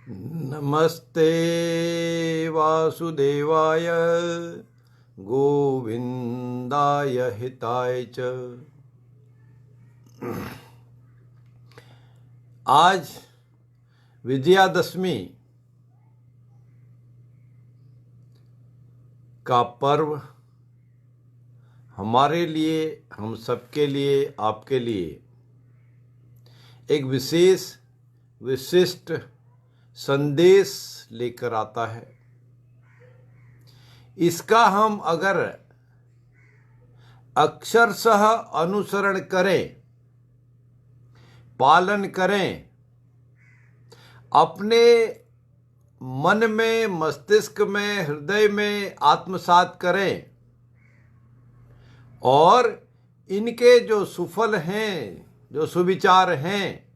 नमस्ते वासुदेवाय गोविंदाय हिताय च। आज विजयादशमी का पर्व हमारे लिए, हम सबके लिए, आपके लिए एक विशिष्ट संदेश लेकर आता है। इसका हम अगर अक्षरशः अनुसरण करें, पालन करें, अपने मन में, मस्तिष्क में, हृदय में आत्मसात करें और इनके जो सुफल हैं, जो सुविचार हैं,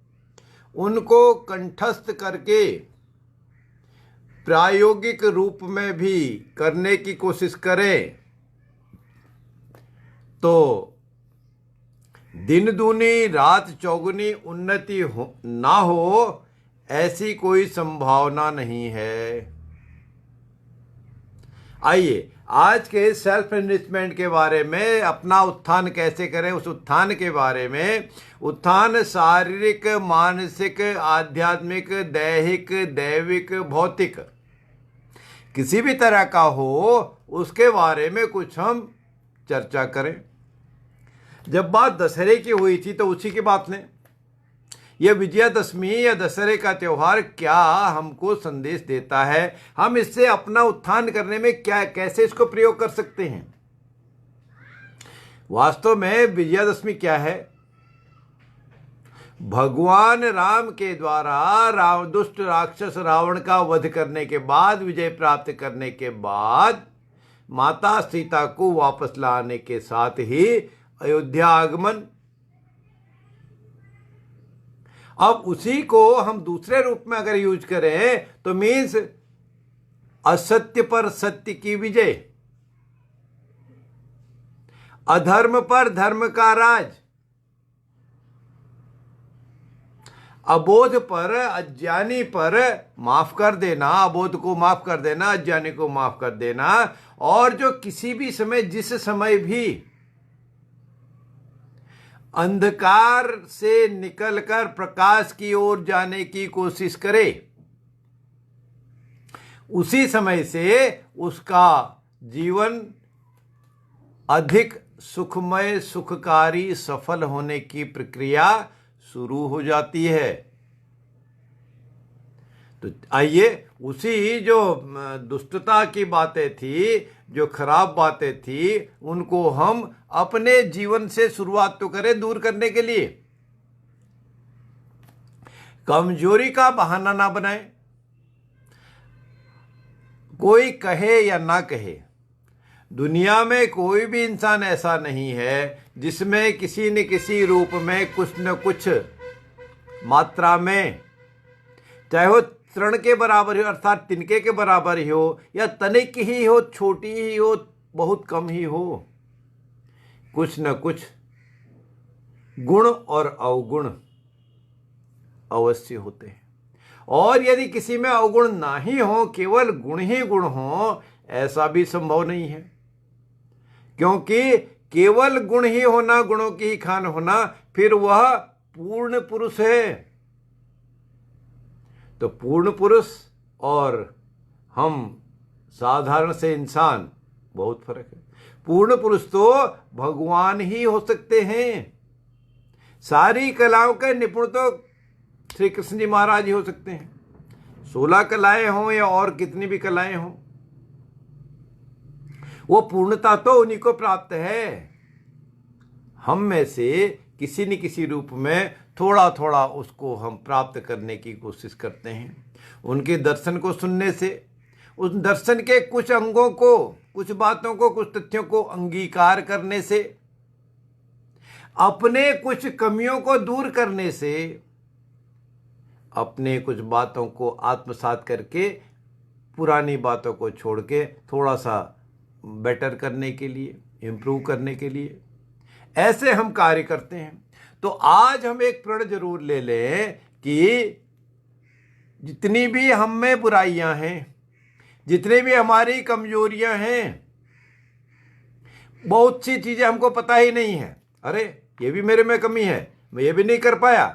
उनको कंठस्थ करके प्रायोगिक रूप में भी करने की कोशिश करें तो दिन दूनी रात चौगुनी उन्नति ना हो, ऐसी कोई संभावना नहीं है। आइए आज के सेल्फ एनरिचमेंट के बारे में, अपना उत्थान कैसे करें उस उत्थान के बारे में। उत्थान शारीरिक, मानसिक, आध्यात्मिक, दैहिक, दैविक, भौतिक, किसी भी तरह का हो, उसके बारे में कुछ हम चर्चा करें। जब बात दशहरे की हुई थी तो उसी की बात लें। यह विजयादशमी या दशहरे का त्यौहार क्या हमको संदेश देता है, हम इससे अपना उत्थान करने में क्या, कैसे इसको प्रयोग कर सकते हैं। वास्तव में विजयादशमी क्या है? भगवान राम के द्वारा दुष्ट राक्षस रावण का वध करने के बाद, विजय प्राप्त करने के बाद, माता सीता को वापस लाने के साथ ही अयोध्या आगमन। अब उसी को हम दूसरे रूप में अगर यूज करें तो मीन्स असत्य पर सत्य की विजय, अधर्म पर धर्म का राज, अबोध पर, अज्ञानी पर माफ कर देना, अबोध को माफ कर देना, अज्ञानी को माफ कर देना, और जो किसी भी समय, जिस समय भी अंधकार से निकलकर प्रकाश की ओर जाने की कोशिश करे, उसी समय से उसका जीवन अधिक सुखमय, सुखकारी, सफल होने की प्रक्रिया शुरू हो जाती है। तो आइए उसी जो दुष्टता की बातें थी, जो खराब बातें थी, उनको हम अपने जीवन से शुरुआत तो करें दूर करने के लिए। कमजोरी का बहाना ना बनाएं। कोई कहे या ना कहे, दुनिया में कोई भी इंसान ऐसा नहीं है जिसमें किसी न किसी रूप में कुछ न कुछ मात्रा में, चाहे वो तृण के बराबर हो, अर्थात तिनके के बराबर ही हो, या तनिक ही हो, छोटी ही हो, बहुत कम ही हो, कुछ न कुछ गुण और अवगुण अवश्य होते हैं। और यदि किसी में अवगुण ना ही हो, केवल गुण ही गुण हो, ऐसा भी संभव नहीं है। क्योंकि केवल गुण ही होना, गुणों की ही खान होना, फिर वह पूर्ण पुरुष है। तो पूर्ण पुरुष और हम साधारण से इंसान, बहुत फर्क है। पूर्ण पुरुष तो भगवान ही हो सकते हैं। सारी कलाओं के निपुण तो श्री कृष्ण जी महाराज ही हो सकते हैं। 16 कलाएं हों या और कितनी भी कलाएं हों, वो पूर्णता तो उन्हीं को प्राप्त है। हम में से किसी न किसी रूप में थोड़ा थोड़ा उसको हम प्राप्त करने की कोशिश करते हैं। उनके दर्शन को सुनने से, उस दर्शन के कुछ अंगों को, कुछ बातों को, कुछ तथ्यों को अंगीकार करने से, अपने कुछ कमियों को दूर करने से, अपने कुछ बातों को आत्मसात करके पुरानी बातों को छोड़ के थोड़ा सा बेटर करने के लिए, इम्प्रूव करने के लिए, ऐसे हम कार्य करते हैं। तो आज हम एक प्रण जरूर ले लें कि जितनी भी हम में बुराइयां हैं, जितनी भी हमारी कमजोरियां हैं, बहुत सी चीजें हमको पता ही नहीं है, अरे ये भी मेरे में कमी है, मैं ये भी नहीं कर पाया,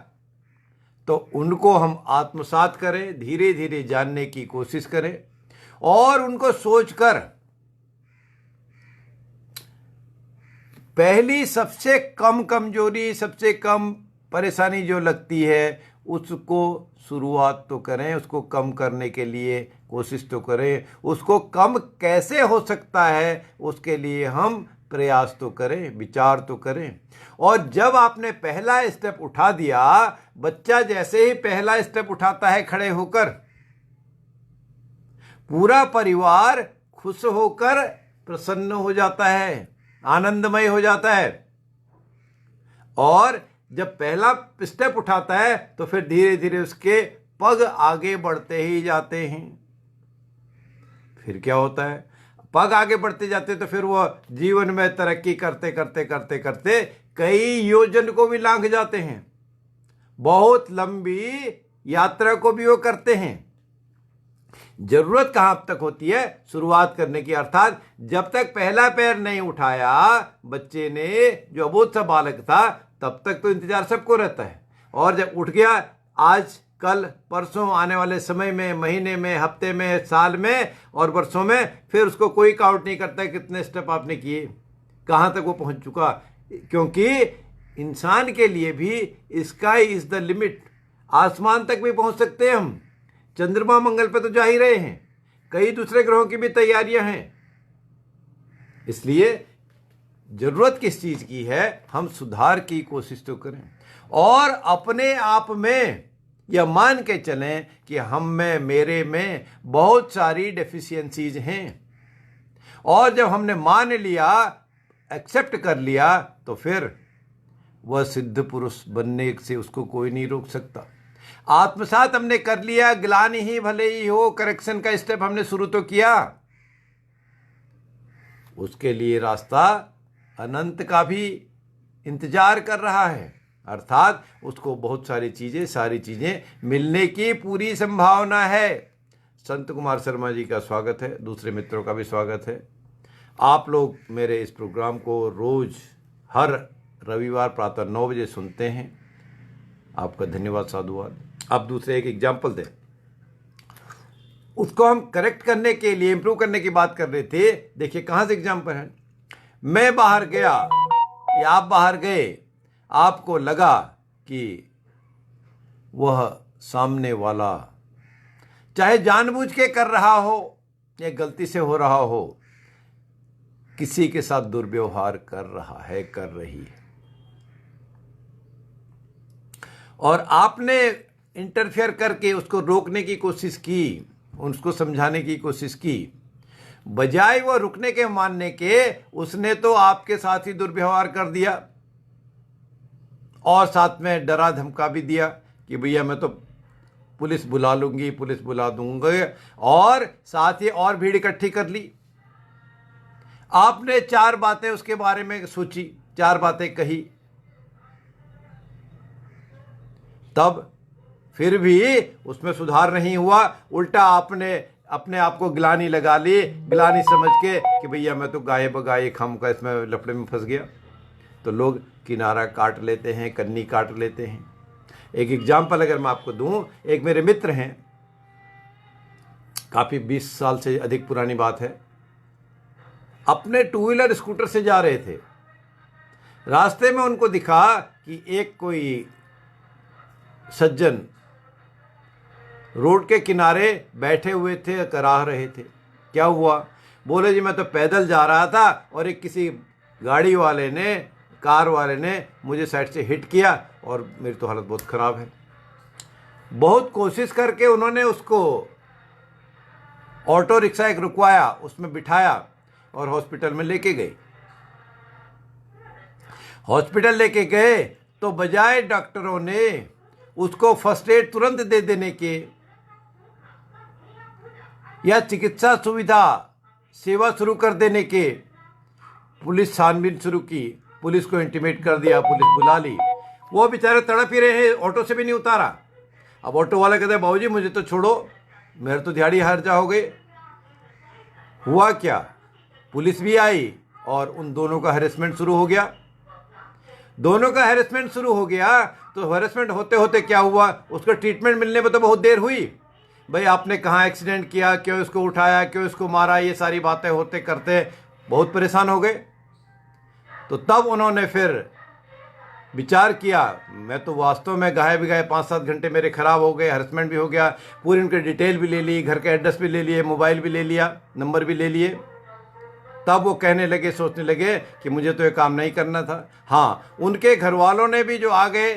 तो उनको हम आत्मसात करें, धीरे धीरे जानने की कोशिश करें और उनको सोचकर पहली सबसे कम कमजोरी, सबसे कम परेशानी जो लगती है उसको शुरुआत तो करें, उसको कम करने के लिए कोशिश तो करें, उसको कम कैसे हो सकता है उसके लिए हम प्रयास तो करें, विचार तो करें। और जब आपने पहला स्टेप उठा दिया, बच्चा जैसे ही पहला स्टेप उठाता है खड़े होकर, पूरा परिवार खुश होकर प्रसन्न हो जाता है, आनंदमय हो जाता है। और जब पहला स्टेप उठाता है तो फिर धीरे धीरे उसके पग आगे बढ़ते ही जाते हैं। फिर क्या होता है, पग आगे बढ़ते जाते तो फिर वो जीवन में तरक्की करते करते करते करते कई योजन को भी लांघ जाते हैं, बहुत लंबी यात्रा को भी वो करते हैं। जरूरत कहां तक होती है, शुरुआत करने की, अर्थात जब तक पहला पैर नहीं उठाया बच्चे ने, जो अबोध सा बालक था, तब तक तो इंतजार सबको रहता है। और जब उठ गया, आज कल परसों आने वाले समय में, महीने में, हफ्ते में, साल में और वर्षों में, फिर उसको कोई काउंट नहीं करता है कितने स्टेप आपने किए, कहां तक वो पहुंच चुका। क्योंकि इंसान के लिए भी स्काई इज द लिमिट, आसमान तक भी पहुंच सकते हैं हम, चंद्रमा मंगल पे तो जा ही रहे हैं, कई दूसरे ग्रहों की भी तैयारियां हैं। इसलिए जरूरत किस चीज की है, हम सुधार की कोशिश तो करें और अपने आप में यह मान के चलें कि हम में, मेरे में बहुत सारी डेफिशिएंसीज हैं। और जब हमने मान लिया, एक्सेप्ट कर लिया, तो फिर वह सिद्ध पुरुष बनने से उसको कोई नहीं रोक सकता। आत्मसात हमने कर लिया, ग्लानि ही भले ही हो, करेक्शन का स्टेप हमने शुरू तो किया, उसके लिए रास्ता अनंत का भी इंतजार कर रहा है, अर्थात उसको बहुत सारी चीजें मिलने की पूरी संभावना है। संत कुमार शर्मा जी का स्वागत है, दूसरे मित्रों का भी स्वागत है। आप लोग मेरे इस प्रोग्राम को रोज हर रविवार प्रातः 9 बजे सुनते हैं, आपका धन्यवाद, साधुवाद। आप दूसरे एक एग्जाम्पल दें, उसको हम करेक्ट करने के लिए, इंप्रूव करने की बात कर रहे थे। देखिए कहां से एग्जाम्पल है, मैं बाहर गया या आप बाहर गए, आपको लगा कि वह सामने वाला चाहे जानबूझ के कर रहा हो या गलती से हो रहा हो, किसी के साथ दुर्व्यवहार कर रहा है, कर रही है, और आपने इंटरफेयर करके उसको रोकने की कोशिश की, उसको समझाने की कोशिश की, बजाय वो रुकने के, मानने के, उसने तो आपके साथ ही दुर्व्यवहार कर दिया और साथ में डरा धमका भी दिया कि भैया मैं तो पुलिस बुला लूंगी, पुलिस बुला दूंगा, और साथ ही और भीड़ इकट्ठी कर ली। आपने 4 बातें उसके बारे में सोची, 4 बातें कही, तब फिर भी उसमें सुधार नहीं हुआ, उल्टा आपने अपने आप को गिलानी लगा ली, गिलानी समझ के कि भैया मैं तो गाये बगाए खम का इसमें लफड़े में फंस गया। तो लोग किनारा काट लेते हैं, कन्नी काट लेते हैं। एक एग्जाम्पल अगर मैं आपको दूं, एक मेरे मित्र हैं, काफी 20 साल से अधिक पुरानी बात है, अपने 2 व्हीलर स्कूटर से जा रहे थे, रास्ते में उनको दिखा कि एक कोई सज्जन रोड के किनारे बैठे हुए थे, कराह रहे थे। क्या हुआ, बोले जी मैं तो पैदल जा रहा था और एक किसी गाड़ी वाले ने, कार वाले ने मुझे साइड से हिट किया और मेरी तो हालत बहुत ख़राब है। बहुत कोशिश करके उन्होंने उसको ऑटो रिक्शा एक रुकवाया, उसमें बिठाया और हॉस्पिटल में लेके गए। हॉस्पिटल लेके गए तो बजाय डॉक्टरों ने उसको फर्स्ट एड तुरंत दे देने के या चिकित्सा सुविधा सेवा शुरू कर देने के, पुलिस छानबीन शुरू की, पुलिस को इंटीमेट कर दिया, पुलिस बुला ली। वो बेचारे तड़प ही रहे हैं, ऑटो से भी नहीं उतारा। अब ऑटो वाला कहता है बाबूजी मुझे तो छोड़ो, मेरे तो दिहाड़ी हर्जा हो गई। हुआ क्या, पुलिस भी आई और उन दोनों का हैरेसमेंट शुरू हो गया। दोनों का हैरेसमेंट शुरू हो गया तो हैरेसमेंट होते होते क्या हुआ, उसको ट्रीटमेंट मिलने में तो बहुत देर हुई। भाई आपने कहाँ एक्सीडेंट किया, क्यों इसको उठाया, क्यों इसको मारा, ये सारी बातें होते करते बहुत परेशान हो गए। तो तब उन्होंने फिर विचार किया, मैं तो वास्तव में गाहे बिगाहे 5-7 घंटे मेरे ख़राब हो गए, हरेसमेंट भी हो गया, पूरी उनकी डिटेल भी ले ली, घर का एड्रेस भी ले लिए, मोबाइल भी ले लिया, नंबर भी ले लिए। तब वो कहने लगे, सोचने लगे कि मुझे तो ये काम नहीं करना था। हाँ, उनके घर वालों ने भी जो आ गए,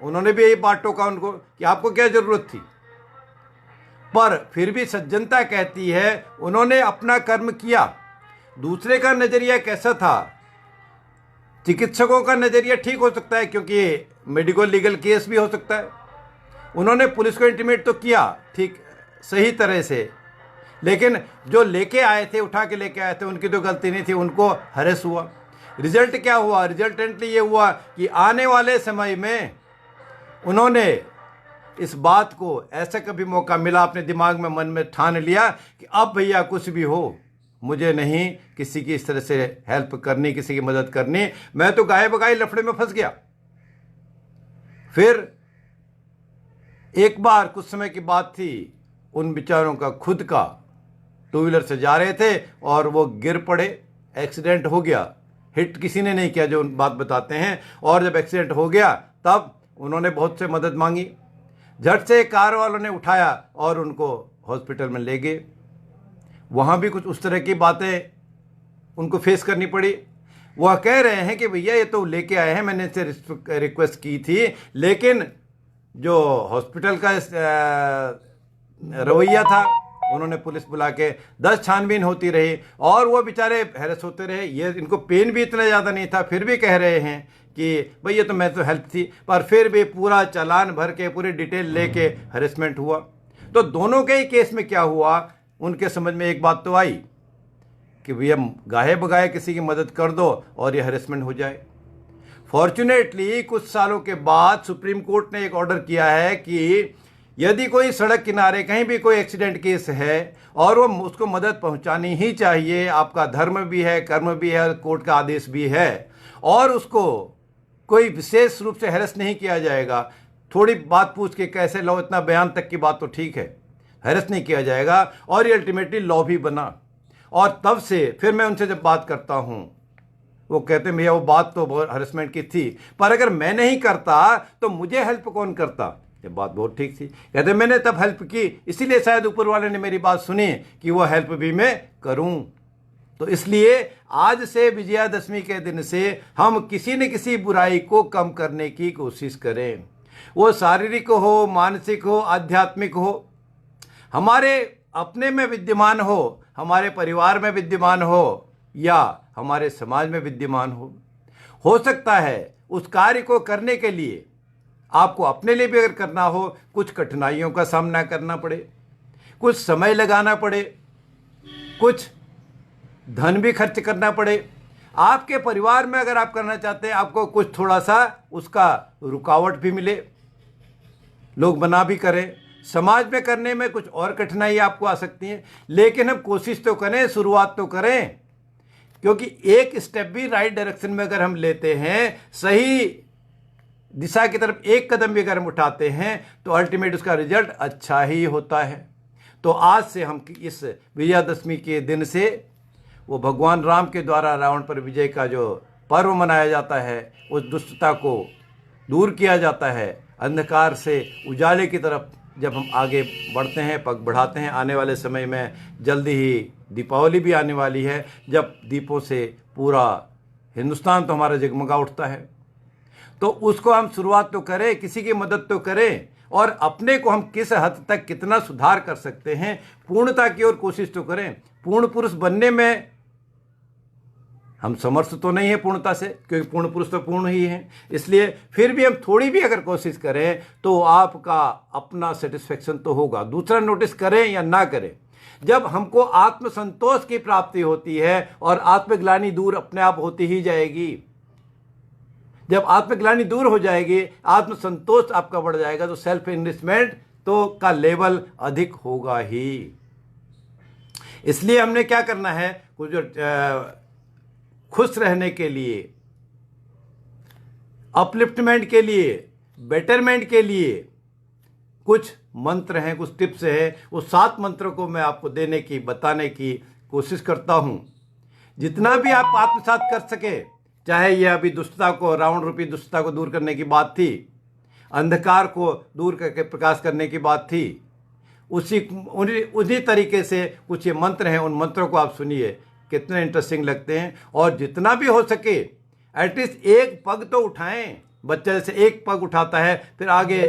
उन्होंने भी यही बात टोका उनको कि आपको क्या ज़रूरत थी। पर फिर भी सज्जनता कहती है उन्होंने अपना कर्म किया। दूसरे का नज़रिया कैसा था, चिकित्सकों का नज़रिया ठीक हो सकता है क्योंकि मेडिकल लीगल केस भी हो सकता है। उन्होंने पुलिस को इंटीमेट तो किया ठीक सही तरह से, लेकिन जो लेके आए थे, उठा के लेके आए थे, उनकी तो गलती नहीं थी, उनको हरेस हुआ। रिजल्ट क्या हुआ, रिजल्टेंटली ये हुआ कि आने वाले समय में उन्होंने इस बात को, ऐसा कभी मौका मिला, अपने दिमाग में मन में ठान लिया कि अब भैया कुछ भी हो, मुझे नहीं किसी की इस तरह से हेल्प करनी, किसी की मदद करनी, मैं तो गाये बगाई लफड़े में फंस गया। फिर एक बार कुछ समय की बात थी, उन बेचारों का खुद का टू व्हीलर से जा रहे थे और वो गिर पड़े, एक्सीडेंट हो गया। हिट किसी ने नहीं किया, जो बात बताते हैं। और जब एक्सीडेंट हो गया तब उन्होंने बहुत से मदद मांगी, झट से कार वालों ने उठाया और उनको हॉस्पिटल में ले गए। वहाँ भी कुछ उस तरह की बातें उनको फेस करनी पड़ी। वह कह रहे हैं कि भैया ये तो लेके आए हैं, मैंने इनसे रिक्वेस्ट की थी, लेकिन जो हॉस्पिटल का रवैया था, उन्होंने पुलिस बुला के 10 छानबीन होती रही और वो बेचारे हैरेस होते रहे। ये इनको पेन भी इतना ज़्यादा नहीं था, फिर भी कह रहे हैं कि भाई ये तो मैं तो हेल्प थी, पर फिर भी पूरा चालान भर के पूरी डिटेल लेके हैरेसमेंट हुआ। तो दोनों के ही केस में क्या हुआ, उनके समझ में एक बात तो आई कि भैया गाहे बगाहे किसी की मदद कर दो और ये हैरेसमेंट हो जाए। फॉर्चुनेटली कुछ सालों के बाद सुप्रीम कोर्ट ने एक ऑर्डर किया है कि यदि कोई सड़क किनारे कहीं भी कोई एक्सीडेंट केस है और वो उसको मदद पहुंचानी ही चाहिए, आपका धर्म भी है, कर्म भी है, कोर्ट का आदेश भी है, और उसको कोई विशेष रूप से हैरेस नहीं किया जाएगा। थोड़ी बात पूछ के कैसे लो, इतना बयान तक की बात तो ठीक है, हैरेस नहीं किया जाएगा, और ये अल्टीमेटली लॉ भी बना। और तब से फिर मैं उनसे जब बात करता हूँ, वो कहते हैं भैया वो बात तो हैरेसमेंट की थी, पर अगर मैं नहीं करता तो मुझे हेल्प कौन करता। ये बात बहुत ठीक थी। कहते मैंने तब हेल्प की, इसीलिए शायद ऊपर वाले ने मेरी बात सुनी कि वो हेल्प भी मैं करूं। तो इसलिए आज से विजयादशमी के दिन से हम किसी न किसी बुराई को कम करने की कोशिश करें, वो शारीरिक हो, मानसिक हो, आध्यात्मिक हो, हमारे अपने में विद्यमान हो, हमारे परिवार में विद्यमान हो, या हमारे समाज में विद्यमान हो सकता है उस कार्य को करने के लिए आपको अपने लिए भी अगर करना हो, कुछ कठिनाइयों का सामना करना पड़े, कुछ समय लगाना पड़े, कुछ धन भी खर्च करना पड़े। आपके परिवार में अगर आप करना चाहते हैं, आपको कुछ थोड़ा सा उसका रुकावट भी मिले, लोग मना भी करें, समाज में करने में कुछ और कठिनाई आपको आ सकती है, लेकिन हम कोशिश तो करें, शुरुआत तो करें, क्योंकि एक स्टेप भी राइट डायरेक्शन में अगर हम लेते हैं, सही दिशा की तरफ एक कदम भी अगर हम उठाते हैं, तो अल्टीमेट उसका रिजल्ट अच्छा ही होता है। तो आज से हम इस विजयादशमी के दिन से, वो भगवान राम के द्वारा रावण पर विजय का जो पर्व मनाया जाता है, उस दुष्टता को दूर किया जाता है, अंधकार से उजाले की तरफ जब हम आगे बढ़ते हैं, पग बढ़ाते हैं। आने वाले समय में जल्दी ही दीपावली भी आने वाली है, जब दीपों से पूरा हिंदुस्तान तो हमारा जगमगा उठता है। तो उसको हम शुरुआत तो करें, किसी की मदद तो करें, और अपने को हम किस हद तक कितना सुधार कर सकते हैं, पूर्णता की ओर कोशिश तो करें। पूर्ण पुरुष बनने में हम समर्थ तो नहीं है पूर्णता से, क्योंकि पूर्ण पुरुष तो पूर्ण ही है। इसलिए फिर भी हम थोड़ी भी अगर कोशिश करें तो आपका अपना सेटिस्फेक्शन तो होगा। दूसरा नोटिस करें या ना करें, जब हमको आत्मसंतोष की प्राप्ति होती है और आत्मग्लानि दूर अपने आप होती ही जाएगी। जब आत्मग्लानि दूर हो जाएगी, आत्मसंतोष आपका बढ़ जाएगा, तो सेल्फ इन्वेस्टमेंट तो का लेवल अधिक होगा ही। इसलिए हमने क्या करना है, कुछ खुश रहने के लिए, अपलिफ्टमेंट के लिए, बेटरमेंट के लिए कुछ मंत्र हैं, कुछ टिप्स हैं। उस 7 मंत्रों को मैं आपको देने की, बताने की कोशिश करता हूं। जितना भी आप आत्मसात कर सके, चाहे यह अभी दुष्टता को, रावण रूपी दुष्टता को दूर करने की बात थी, अंधकार को दूर करके प्रकाश करने की बात थी, उसी तरीके से कुछ ये मंत्र हैं। उन मंत्रों को आप सुनिए, कितने इंटरेस्टिंग लगते हैं। और जितना भी हो सके एटलीस्ट एक पग तो उठाएं। बच्चा जैसे एक पग उठाता है, फिर आगे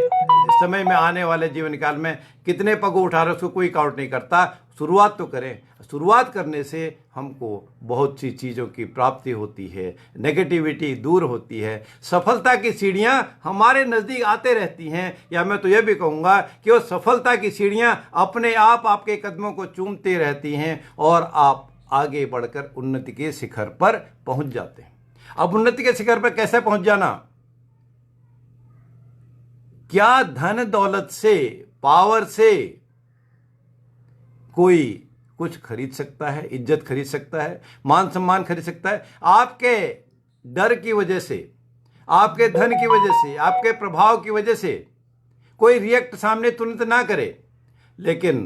समय में आने वाले जीवन काल में कितने पग उठा रहे उसको कोई काउंट नहीं करता। शुरुआत तो करें। शुरुआत करने से हमको बहुत सी चीज़ों की प्राप्ति होती है, नेगेटिविटी दूर होती है, सफलता की सीढ़ियां हमारे नज़दीक आते रहती हैं। या मैं तो यह भी कहूँगा कि वो सफलता की सीढ़ियां अपने आप आपके कदमों को चूमते रहती हैं और आप आगे बढ़कर उन्नति के शिखर पर पहुंच जाते हैं। अब उन्नति के शिखर पर कैसे पहुंच जाना? क्या धन दौलत से, पावर से कोई कुछ खरीद सकता है? इज्जत खरीद सकता है? मान सम्मान खरीद सकता है? आपके डर की वजह से, आपके धन की वजह से, आपके प्रभाव की वजह से कोई रिएक्ट सामने तुरंत ना करे, लेकिन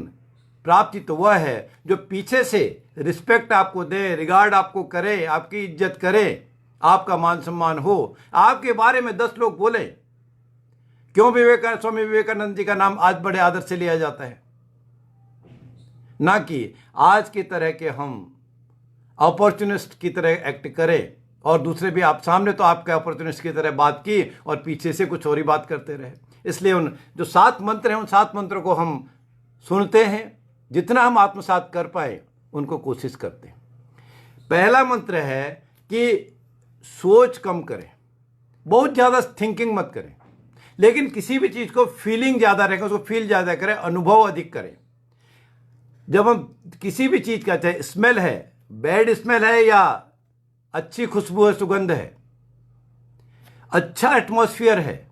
प्राप्ति तो वह है जो पीछे से रिस्पेक्ट आपको दे, रिगार्ड आपको करे, आपकी इज्जत करे, आपका मान सम्मान हो, आपके बारे में 10 लोग बोले। क्यों स्वामी विवेकानंद जी का नाम आज बड़े आदर से लिया जाता है? ना कि आज की तरह के हम अपॉर्चुनिस्ट की तरह एक्ट करें और दूसरे भी आप सामने तो आपके अपॉर्चुनिस्ट की तरह बात की और पीछे से कुछ और ही बात करते रहे। इसलिए उन जो 7 मंत्र हैं, उन 7 मंत्रों को हम सुनते हैं, जितना हम आत्मसात कर पाए उनको कोशिश करते हैं। पहला मंत्र है कि सोच कम करें, बहुत ज़्यादा थिंकिंग मत करें, लेकिन किसी भी चीज़ को फीलिंग ज़्यादा रखें, उसको फील ज़्यादा करें, अनुभव अधिक करें। जब हम किसी भी चीज़ का, चाहे स्मेल है, बैड स्मेल है या अच्छी खुशबू है, सुगंध है, अच्छा एटमॉस्फेयर है,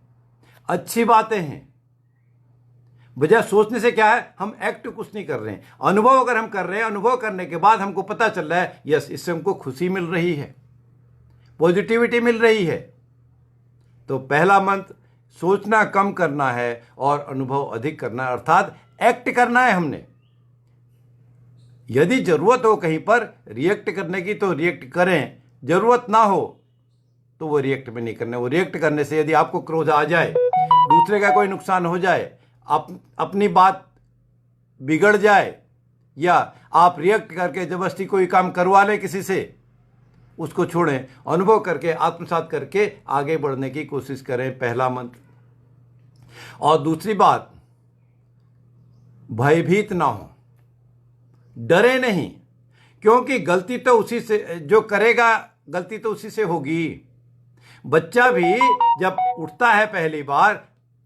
अच्छी बातें हैं, बजाय सोचने से क्या है, हम एक्ट कुछ नहीं कर रहे हैं। अनुभव अगर हम कर रहे हैं, अनुभव करने के बाद हमको पता चल रहा है यस, इससे हमको खुशी मिल रही है, पॉजिटिविटी मिल रही है, तो पहला मंत्र सोचना कम करना है और अनुभव अधिक करना है, अर्थात एक्ट करना है हमने। यदि जरूरत हो कहीं पर रिएक्ट करने की तो रिएक्ट करें, जरूरत ना हो तो वो रिएक्ट में नहीं करना। वो रिएक्ट करने से यदि आपको क्रोध आ जाए, दूसरे का कोई नुकसान हो जाए, अपनी बात बिगड़ जाए, या आप रिएक्ट करके जबरदस्ती कोई काम करवा लें किसी से, उसको छोड़ें, अनुभव करके, आत्मसात करके आगे बढ़ने की कोशिश करें। पहला मंत्र। और दूसरी बात, भयभीत ना हो, डरे नहीं, क्योंकि गलती तो उसी से, जो करेगा गलती तो उसी से होगी। बच्चा भी जब उठता है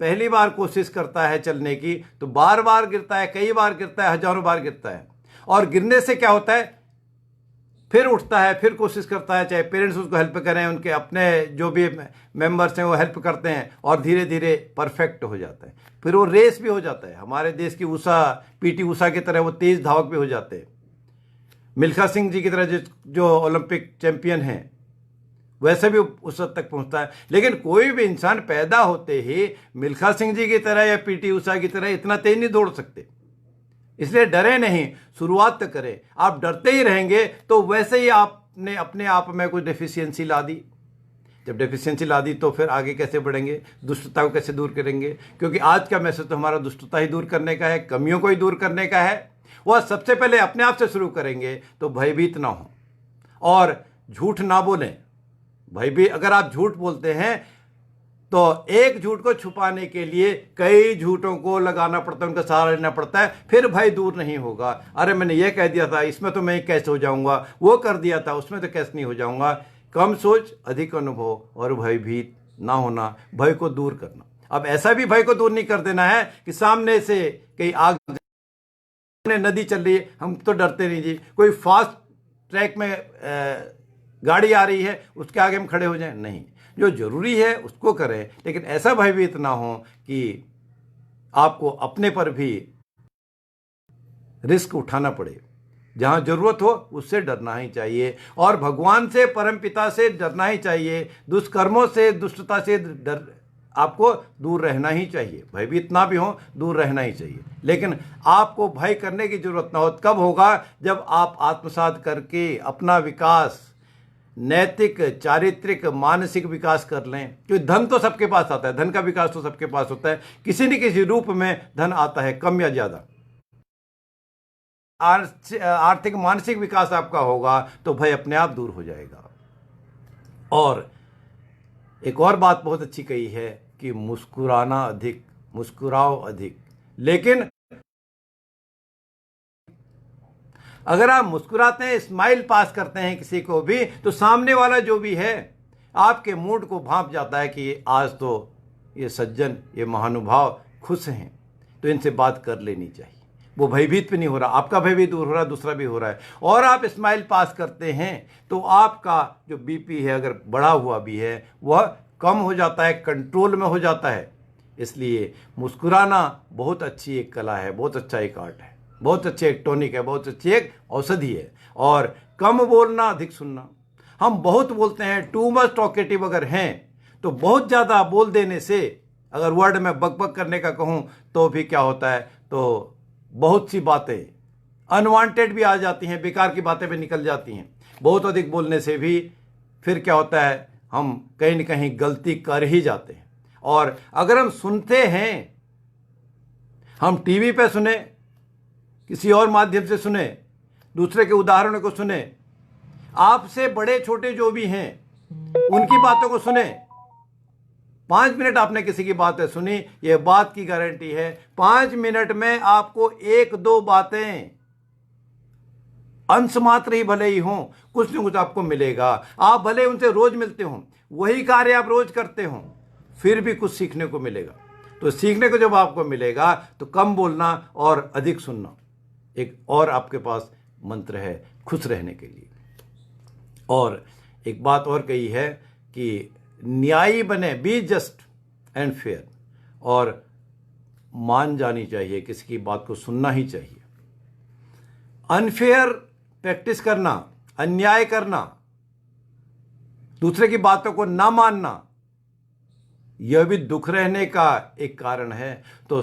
पहली बार कोशिश करता है चलने की, तो बार बार गिरता है, कई बार गिरता है, हजारों बार गिरता है, और गिरने से क्या होता है, फिर उठता है, फिर कोशिश करता है, चाहे पेरेंट्स उसको हेल्प करें, उनके अपने जो भी मेंबर्स हैं वो हेल्प करते हैं, और धीरे धीरे परफेक्ट हो जाता है। फिर वो रेस भी हो जाता है। हमारे देश की पीटी उषा की तरह वो तेज धावक भी हो जाते हैं। मिल्खा सिंह जी की तरह जो ओलंपिक चैंपियन हैं, वैसे भी उस हद तक पहुंचता है। लेकिन कोई भी इंसान पैदा होते ही मिल्खा सिंह जी की तरह या पीटी उषा की तरह इतना तेज नहीं दौड़ सकते। इसलिए डरे नहीं, शुरुआत तो करें। आप डरते ही रहेंगे तो वैसे ही आपने अपने आप में कोई डेफिशिएंसी ला दी। जब डेफिशिएंसी ला दी तो फिर आगे कैसे बढ़ेंगे, दुष्टता को कैसे दूर करेंगे? क्योंकि आज का मैसेज तो हमारा दुष्टता ही दूर करने का है, कमियों को ही दूर करने का है। वह सबसे पहले अपने आप से शुरू करेंगे तो भयभीत ना हो और झूठ ना बोलें। भयभीत, अगर आप झूठ बोलते हैं तो एक झूठ को छुपाने के लिए कई झूठों को लगाना पड़ता है, उनका सहारा लेना पड़ता है, फिर भय दूर नहीं होगा। अरे मैंने ये कह दिया था, इसमें तो मैं कैसे हो जाऊंगा, वो कर दिया था, उसमें तो कैसे नहीं हो जाऊंगा। कम सोच, अधिक अनुभव और भयभीत ना होना, भय को दूर करना। अब ऐसा भी भय को दूर नहीं कर देना है कि सामने से कहीं आग, नदी चल रही है, हम तो डरते नहीं जी, कोई फास्ट ट्रैक में गाड़ी आ रही है, उसके आगे हम खड़े हो जाएं, नहीं। जो जरूरी है उसको करें, लेकिन ऐसा भयभीत ना हो कि आपको अपने पर भी रिस्क उठाना पड़े। जहां जरूरत हो उससे डरना ही चाहिए, और भगवान से, परमपिता से डरना ही चाहिए। दुष्कर्मों से, दुष्टता से डर आपको दूर रहना ही चाहिए। भयभीत ना भी हो, दूर रहना ही चाहिए। लेकिन आपको भय करने की जरूरत ना हो। कब होगा? जब आप आत्मसात करके अपना विकास, नैतिक, चारित्रिक, मानसिक विकास कर लें। क्योंकि धन तो सबके पास आता है, धन का विकास तो सबके पास होता है, किसी न किसी रूप में धन आता है, कम या ज्यादा। आर्थिक, मानसिक विकास आपका होगा तो भय अपने आप दूर हो जाएगा। और एक और बात बहुत अच्छी कही है कि मुस्कुराना अधिक, मुस्कुराओ अधिक। लेकिन अगर आप मुस्कुराते हैं, स्माइल पास करते हैं किसी को भी, तो सामने वाला जो भी है आपके मूड को भांप जाता है कि आज तो ये सज्जन, ये महानुभाव खुश हैं, तो इनसे बात कर लेनी चाहिए। वो भयभीत भी नहीं हो रहा, आपका भय भी दूर हो रहा है, दूसरा भी हो रहा है, और आप स्माइल पास करते हैं तो आपका जो बीपी है, अगर बढ़ा हुआ भी है, वह कम हो जाता है, कंट्रोल में हो जाता है। इसलिए मुस्कुराना बहुत अच्छी एक कला है, बहुत अच्छा एक आर्ट है, बहुत अच्छी एक टॉनिक है, बहुत अच्छी एक औषधि है। और कम बोलना, अधिक सुनना। हम बहुत बोलते हैं, टू मच टॉकेटिव अगर हैं, तो बहुत ज़्यादा बोल देने से, अगर वर्ड में बकबक करने का कहूँ तो भी क्या होता है, तो बहुत सी बातें अनवांटेड भी आ जाती हैं, बेकार की बातें भी निकल जाती हैं। बहुत अधिक बोलने से भी फिर क्या होता है, हम कहीं न कहीं गलती कर ही जाते हैं। और अगर हम सुनते हैं, हम टीवी पे सुने, किसी और माध्यम से सुने, दूसरे के उदाहरणों को सुने, आपसे बड़े छोटे जो भी हैं उनकी बातों को सुने, 5 मिनट आपने किसी की बातें सुनी, यह बात की गारंटी है 5 मिनट में आपको 1-2 बातें, अंश मात्र ही भले ही हों, कुछ न कुछ आपको मिलेगा। आप भले उनसे रोज मिलते हो, वही कार्य आप रोज करते हो, फिर भी कुछ सीखने को मिलेगा। तो सीखने को जब आपको मिलेगा तो कम बोलना और अधिक सुनना, एक और आपके पास मंत्र है खुश रहने के लिए। और एक बात और कही है कि न्यायी बने, बी जस्ट एंड फेयर, और मान जानी चाहिए, किसी की बात को सुनना ही चाहिए। अनफेयर प्रैक्टिस करना, अन्याय करना, दूसरे की बातों को ना मानना, यह भी दुख रहने का एक कारण है। तो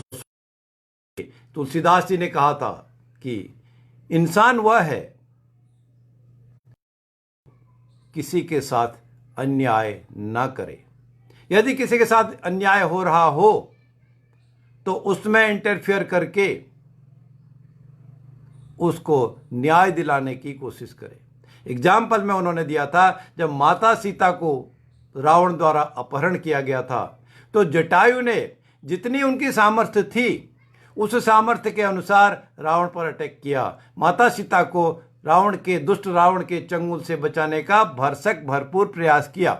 तुलसीदास जी ने कहा था कि इंसान वह है किसी के साथ अन्याय ना करे। यदि किसी के साथ अन्याय हो रहा हो तो उसमें इंटरफेयर करके उसको न्याय दिलाने की कोशिश करे। एग्जाम्पल में उन्होंने दिया था, जब माता सीता को रावण द्वारा अपहरण किया गया था तो जटायु ने जितनी उनकी सामर्थ्य थी उस सामर्थ्य के अनुसार रावण पर अटैक किया। माता सीता को दुष्ट रावण के चंगुल से बचाने का भरसक भरपूर प्रयास किया।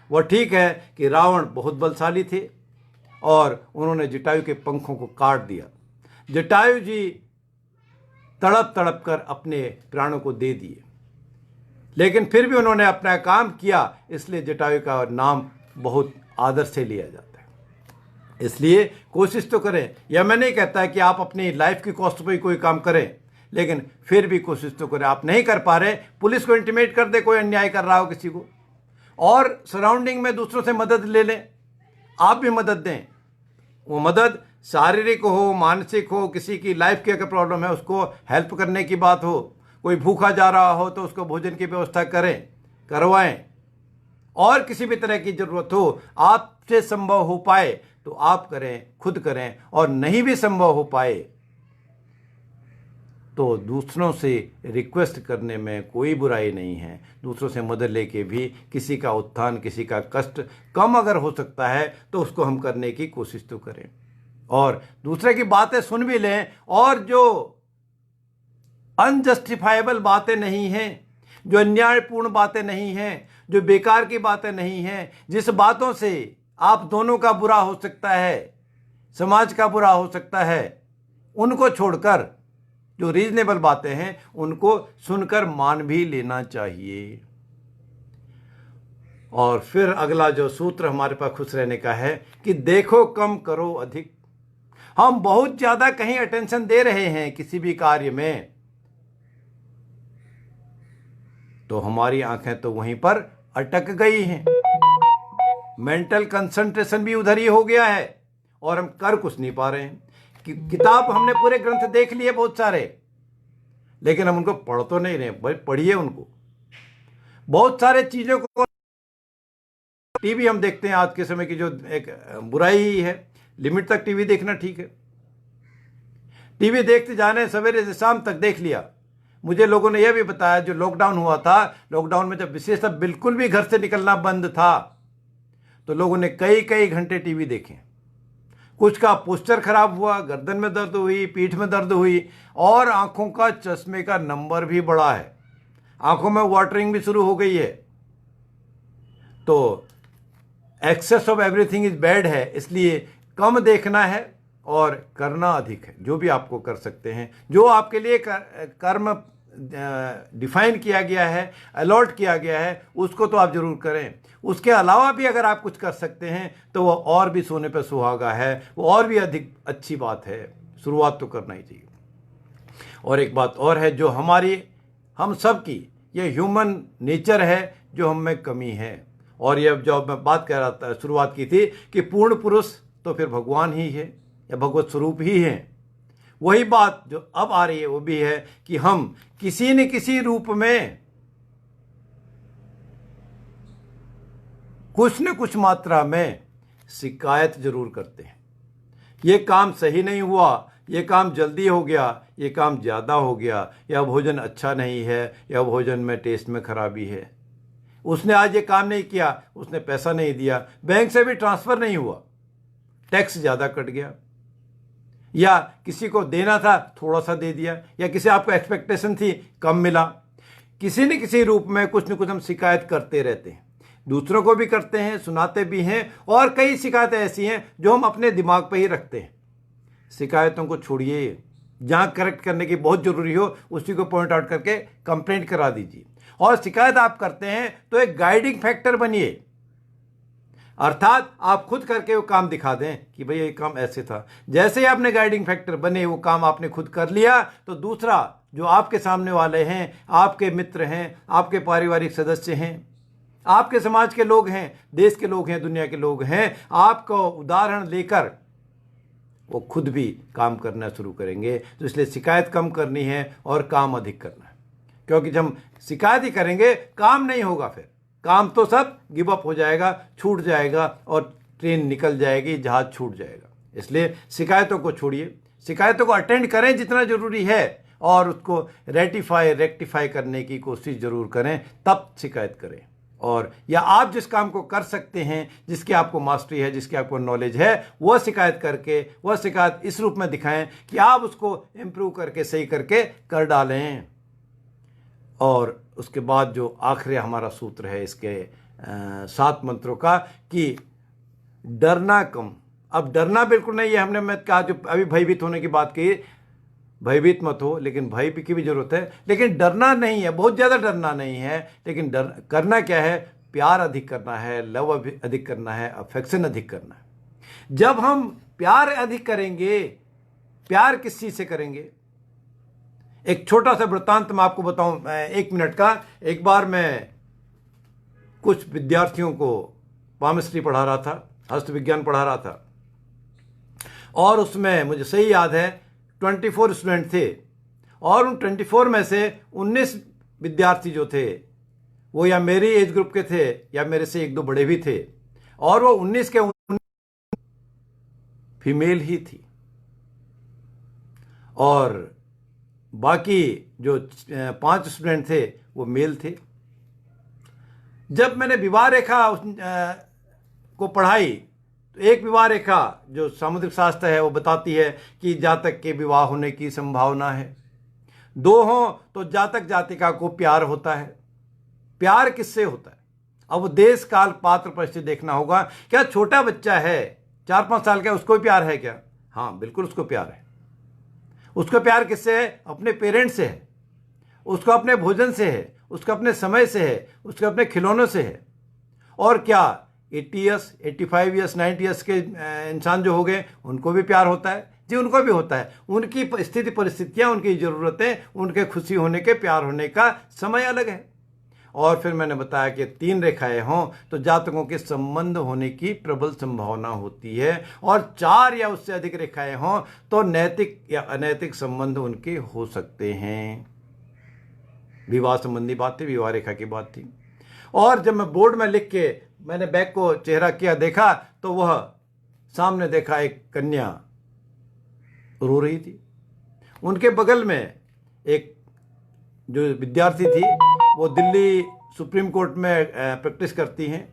वह ठीक है कि रावण बहुत बलशाली थे और उन्होंने जटायु के पंखों को काट दिया। जटायु जी तड़प तड़प कर अपने प्राणों को दे दिए, लेकिन फिर भी उन्होंने अपना काम किया, इसलिए जटायु का नाम बहुत आदर से लिया जाता है। इसलिए कोशिश तो करें। यह मैं नहीं कहता कि आप अपनी लाइफ की कॉस्ट पर कोई काम करें, लेकिन फिर भी कोशिश तो करें। आप नहीं कर पा रहे, पुलिस को इंटीमेट कर दे कोई अन्याय कर रहा हो किसी को, और सराउंडिंग में दूसरों से मदद ले लें, आप भी मदद दें। वो मदद शारीरिक हो, मानसिक हो, किसी की लाइफ की अगर प्रॉब्लम है उसको हेल्प करने की बात हो, कोई भूखा जा रहा हो तो उसको भोजन की व्यवस्था करें, करवाएं, और किसी भी तरह की ज़रूरत हो, आपसे संभव हो पाए तो आप करें, खुद करें, और नहीं भी संभव हो पाए तो दूसरों से रिक्वेस्ट करने में कोई बुराई नहीं है। दूसरों से मदद लेके भी किसी का उत्थान, किसी का कष्ट कम अगर हो सकता है तो उसको हम करने की कोशिश तो करें, और दूसरे की बातें सुन भी लें। और जो अनजस्टिफाइबल बातें नहीं हैं, जो अन्यायपूर्ण बातें नहीं हैं, जो बेकार की बातें नहीं हैं, जिस बातों से आप दोनों का बुरा हो सकता है, समाज का बुरा हो सकता है, उनको छोड़कर जो रीजनेबल बातें हैं उनको सुनकर मान भी लेना चाहिए। और फिर अगला जो सूत्र हमारे पास खुश रहने का है कि देखो कम करो अधिक। हम बहुत ज्यादा कहीं अटेंशन दे रहे हैं किसी भी कार्य में, तो हमारी आंखें तो वहीं पर अटक गई हैं, मेंटल कंसंट्रेशन भी उधर ही हो गया है और हम कर कुछ नहीं पा रहे हैं। किताब हमने पूरे ग्रंथ देख लिए बहुत सारे, लेकिन हम उनको पढ़ तो नहीं रहे। भाई पढ़िए उनको। बहुत सारे चीजों को, टीवी हम देखते हैं आज के समय की जो एक बुराई ही है, लिमिट तक टीवी देखना ठीक है। टीवी देखते जाने सवेरे से शाम तक देख लिया। मुझे लोगों ने यह भी बताया जो लॉकडाउन हुआ था, लॉकडाउन में जब विशेषतः बिल्कुल भी घर से निकलना बंद था, तो लोगों ने कई कई घंटे टीवी देखे। कुछ का पोस्चर खराब हुआ, गर्दन में दर्द हुई, पीठ में दर्द हुई और आंखों का चश्मे का नंबर भी बढ़ा है, आंखों में वाटरिंग भी शुरू हो गई है। तो excess of everything is bad है, इसलिए कम देखना है और करना अधिक है। जो भी आपको कर सकते हैं, जो आपके लिए कर्म डिफाइन किया गया है, अलॉट किया गया है, उसको तो आप जरूर करें। उसके अलावा भी अगर आप कुछ कर सकते हैं तो वो और भी सोने पे सुहागा है, वो और भी अधिक अच्छी बात है। शुरुआत तो करना ही चाहिए। और एक बात और है जो हमारी, हम सब की ये ह्यूमन नेचर है जो हम में कमी है। और ये जब मैं बात कह रहा था, शुरुआत की थी कि पूर्ण पुरुष तो फिर भगवान ही है या भगवत स्वरूप ही है। वही बात जो अब आ रही है वो भी है कि हम किसी न किसी रूप में कुछ न कुछ मात्रा में शिकायत जरूर करते हैं। ये काम सही नहीं हुआ, ये काम जल्दी हो गया, ये काम ज़्यादा हो गया, या भोजन अच्छा नहीं है, या भोजन में टेस्ट में खराबी है, उसने आज ये काम नहीं किया, उसने पैसा नहीं दिया, बैंक से भी ट्रांसफ़र नहीं हुआ, टैक्स ज़्यादा कट गया, या किसी को देना था थोड़ा सा दे दिया, या किसी आपको एक्सपेक्टेशन थी कम मिला। किसी न किसी रूप में कुछ न कुछ हम शिकायत करते रहते हैं, दूसरों को भी करते हैं, सुनाते भी हैं, और कई शिकायतें ऐसी हैं जो हम अपने दिमाग पे ही रखते हैं। शिकायतों को छोड़िए, जहाँ करेक्ट करने की बहुत ज़रूरी हो उसी को पॉइंट आउट करके कंप्लेंट करा दीजिए। और शिकायत आप करते हैं तो एक गाइडिंग फैक्टर बनिए, अर्थात आप खुद करके वो काम दिखा दें कि भाई ये काम ऐसे था। जैसे ही आपने गाइडिंग फैक्टर बने, वो काम आपने खुद कर लिया, तो दूसरा जो आपके सामने वाले हैं, आपके मित्र हैं, आपके पारिवारिक सदस्य हैं, आपके समाज के लोग हैं, देश के लोग हैं, दुनिया के लोग हैं, आपको उदाहरण लेकर वो खुद भी काम करना शुरू करेंगे। तो इसलिए शिकायत कम करनी है और काम अधिक करना है, क्योंकि जब हम शिकायत ही करेंगे काम नहीं होगा, फिर काम तो सब गिव अप हो जाएगा, छूट जाएगा और ट्रेन निकल जाएगी, जहाज छूट जाएगा। इसलिए शिकायतों को छोड़िए, शिकायतों को अटेंड करें जितना ज़रूरी है, और उसको रेक्टिफाई करने की कोशिश ज़रूर करें, तब शिकायत करें। और या आप जिस काम को कर सकते हैं, जिसकी आपको मास्टरी है, जिसकी आपको नॉलेज है, वह शिकायत करके, वह शिकायत इस रूप में दिखाएं कि आप उसको इम्प्रूव करके, सही करके कर डालें। और उसके बाद जो आखिरी हमारा सूत्र है इसके 7 मंत्रों का, कि डरना कम। अब डरना बिल्कुल नहीं है, हमने मैं कहा जो अभी भयभीत होने की बात की, भयभीत मत हो, लेकिन भय की भी जरूरत है, लेकिन डरना नहीं है, बहुत ज़्यादा डरना नहीं है। लेकिन डर करना क्या है, प्यार अधिक करना है, लव अधिक करना है, अफेक्शन अधिक करना है। जब हम प्यार अधिक करेंगे, प्यार किस चीज़ से करेंगे, एक छोटा सा वृत्तांत मैं आपको बताऊं, 1 मिनट का। एक बार मैं कुछ विद्यार्थियों को पामिस्ट्री पढ़ा रहा था, हस्त विज्ञान पढ़ा रहा था, और उसमें मुझे सही याद है 24 स्टूडेंट थे, और उन 24 में से 19 विद्यार्थी जो थे वो या मेरी एज ग्रुप के थे या मेरे से 1-2 बड़े भी थे, और वो 19 के 19 फीमेल ही थी, और बाकी जो 5 स्टूडेंट थे वो मेल थे। जब मैंने विवाह रेखा को पढ़ाई, तो एक विवाह रेखा जो सामुद्रिक शास्त्र है वो बताती है कि जातक के विवाह होने की संभावना है। 2 हों तो जातक जातिका को प्यार होता है। प्यार किससे होता है? अब वो देश काल पात्र परिस्थिति देखना होगा। क्या छोटा बच्चा है 4-5 साल का, उसको प्यार है क्या? हाँ बिल्कुल उसको प्यार है। उसको प्यार किससे है? अपने पेरेंट्स से है, उसको अपने भोजन से है, उसको अपने समय से है, उसको अपने खिलौनों से है। और क्या 80 ईयर्स 85 ईयर्स 90 ईयर्स के इंसान जो हो गए उनको भी प्यार होता है जी, उनको भी होता है। उनकी स्थिति परिस्थितियां, उनकी ज़रूरतें, उनके खुशी होने के, प्यार होने का समय अलग है। और फिर मैंने बताया कि 3 रेखाएं हों तो जातकों के संबंध होने की प्रबल संभावना होती है, और 4 या उससे अधिक रेखाएं हों तो नैतिक या अनैतिक संबंध उनके हो सकते हैं। विवाह संबंधी बात थी, विवाह रेखा की बात थी। और जब मैं बोर्ड में लिख के मैंने बैग को चेहरा किया, देखा तो वह सामने देखा एक कन्या रो रही थी। उनके बगल में एक जो विद्यार्थी थी वो दिल्ली सुप्रीम कोर्ट में प्रैक्टिस करती हैं,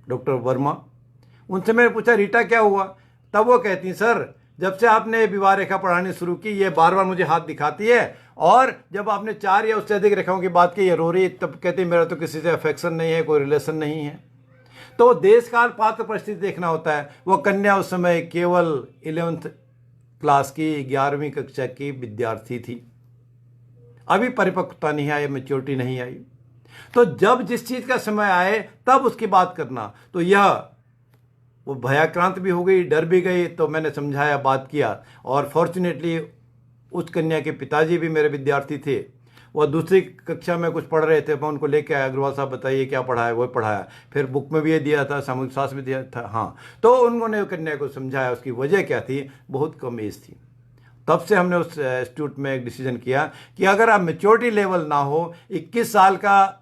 डॉक्टर वर्मा। उनसे मैंने पूछा रीटा क्या हुआ? तब वो कहती सर जब से आपने विवाह रेखा पढ़ानी शुरू की ये बार बार मुझे हाथ दिखाती है, और जब आपने 4 या उससे अधिक रेखाओं की बात की ये रो रही, तब कहती मेरा तो किसी से अफेक्शन नहीं है, कोई रिलेशन नहीं है। तो देश काल पात्र परिस्थिति देखना होता है। वो कन्या उस समय केवल 11th क्लास की 11वीं कक्षा की विद्यार्थी थी, अभी परिपक्वता नहीं आई, मैच्योरिटी नहीं आई। तो जब जिस चीज़ का समय आए तब उसकी बात करना। तो यह वो भयाक्रांत भी हो गई, डर भी गई, तो मैंने समझाया, बात किया। और फॉर्चुनेटली उस कन्या के पिताजी भी मेरे विद्यार्थी थे, वह दूसरी कक्षा में कुछ पढ़ रहे थे। मैं उनको लेके आया, अग्रवाल साहब बताइए क्या पढ़ा है, वो पढ़ाया। फिर बुक में भी ये दिया था, सामूहिक शास्त्र भी दिया था। हाँ, तो उन्होंने कन्या को समझाया उसकी वजह क्या थी, बहुत कम एज थी। तब से हमने उस इंस्टीट्यूट में एक डिसीजन किया कि अगर आप मेच्योरिटी लेवल ना हो, 21 साल का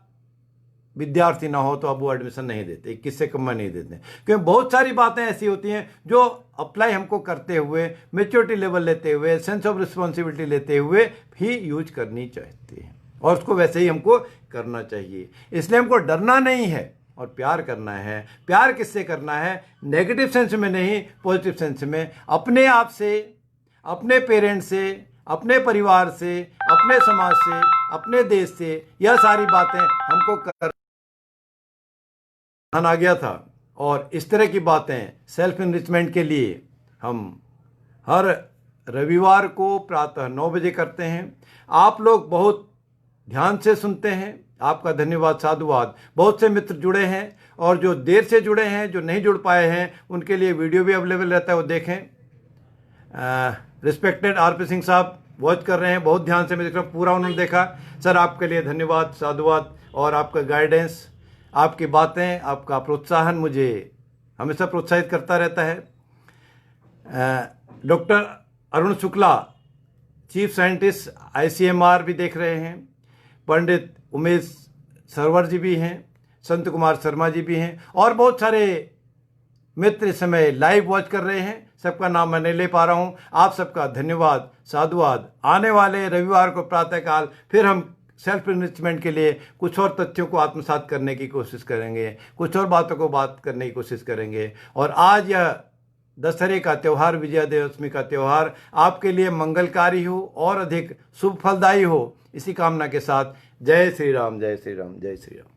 विद्यार्थी ना हो, तो अब वो एडमिशन नहीं देते, 21 से कम में नहीं देते। क्योंकि बहुत सारी बातें ऐसी होती हैं जो अप्लाई हमको करते हुए, मेच्योरिटी लेवल लेते हुए, सेंस ऑफ रिस्पॉन्सिबिलिटी लेते हुए ही यूज करनी चाहते हैं, और उसको वैसे ही हमको करना चाहिए। इसलिए हमको डरना नहीं है और प्यार करना है। प्यार किससे करना है? नेगेटिव सेंस में नहीं, पॉजिटिव सेंस में। अपने आप से, अपने पेरेंट्स से, अपने परिवार से, अपने समाज से, अपने देश से, यह सारी बातें हमको कर आ गया था। और इस तरह की बातें सेल्फ इनरिचमेंट के लिए हम हर रविवार को प्रातः 9 बजे करते हैं। आप लोग बहुत ध्यान से सुनते हैं, आपका धन्यवाद, साधुवाद। बहुत से मित्र जुड़े हैं, और जो देर से जुड़े हैं, जो नहीं जुड़ पाए हैं, उनके लिए वीडियो भी अवेलेबल रहता है, वो देखें। रिस्पेक्टेड आरपी सिंह साहब वॉच कर रहे हैं, बहुत ध्यान से, मैं देख रहा हूँ, पूरा उन्होंने देखा। सर आपके लिए धन्यवाद, साधुवाद, और आपका गाइडेंस, आपकी बातें, आपका प्रोत्साहन मुझे हमेशा प्रोत्साहित करता रहता है। Doctor Arun Shukla chief scientist ICMR भी देख रहे हैं, पंडित उमेश सरवर जी भी हैं, संत कुमार शर्मा जी भी हैं, और बहुत सारे मित्र इस समय लाइव वॉच कर रहे हैं। सबका नाम मैं नहीं ले पा रहा हूं। आप सबका धन्यवाद, साधुवाद। आने वाले रविवार को प्रातःकाल फिर हम सेल्फ इनरिचमेंट के लिए कुछ और तथ्यों को आत्मसात करने की कोशिश करेंगे, कुछ और बातों को बात करने की कोशिश करेंगे। और आज यह दशहरे का त्यौहार, विजयादशमी का त्यौहार आपके लिए मंगलकारी हो और अधिक शुभ फलदायी हो, इसी कामना के साथ जय श्री राम, जय श्री राम, जय श्री राम।